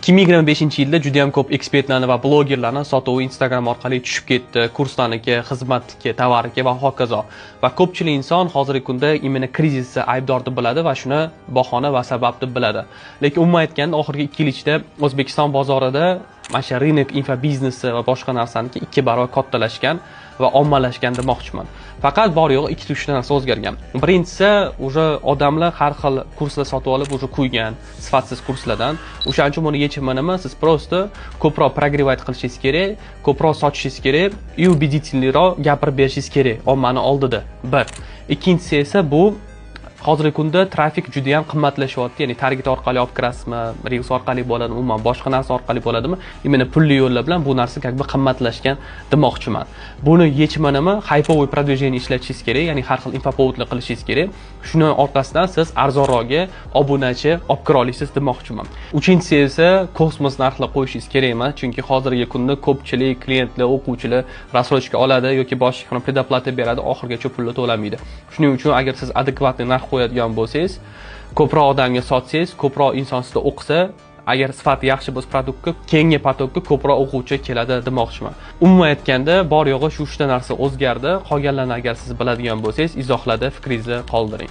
2025-yilda juda ham ko'p ekspertlarni va blogerlarni sotuvi Instagram orqali tushib ketdi, kurslarniki, xizmatniki, tovarniki va hokazo. Va ko'pchilik inson hozirgi kunda imенно krizisda aybdor deb biladi va shuni bahona va sabab deb biladi. Lekin umuman aytganda oxirgi 2 yil ichida O'zbekiston bozorida mana shu rinok infobiznesi va boshqa narsaniki 2 barobar kattalashgan va ommalashgan demoqchiman. Faqat bor yo'q 2-3 narsa o'zgargan. Birinchisi, o'sha odamlar har xil kurslar sotib olib, o'sha qo'ygan sifatsiz kurslardan. O'shaning uchun buni yechimi nima? Siz prosta ko'proq progrevayt qilishingiz kerak, ko'proq sotishingiz kerak, и убедительныйroq gapirib berishingiz kerak ommani oldida. Bir. Ikkinchisi esa bu hozirgi kunda trafik juda ham qimmatlashyapti. Ya'ni target orqali olib kirasizmi, Reels orqali bo'ladimi, umuman boshqa narsa orqali bo'ladimi? Imенно pulli yo'llar bilan bu narsa как бы qimmatlashgan demoqchiman. Buni yechimi nima? Hypovoy продвижение ishlatishingiz kerak, ya'ni har xil infopovodlar qilishingiz kerak. Shuni orqasidan siz arzonroqga obunachi olib kira olasiz demoqchiman. Uchinchisi esa kosmos narxlar qo'yishingiz kerak emas, chunki hozirgi kunda ko'pchilik klientlar, o'quvchilar rassrochka oladi yoki boshqa predoplata beradi, oxirgacha pulni to'lamaydi. Shuning uchun agar siz adekvatniy narx qo'yadigan bo'lsangiz, ko'proq odamga sotsangiz, ko'proq inson sizda o'qisa, agar sifati yaxshi bo'lsa produktga, keyingi potokka ko'proq o'quvchi keladi demoqchiman. Umuman aytganda, bor yo'g'i shu 3 ta narsa o'zgardi. Qolganlarni agar siz biladigan bo'lsangiz, izohlarda fikringizni qoldiring.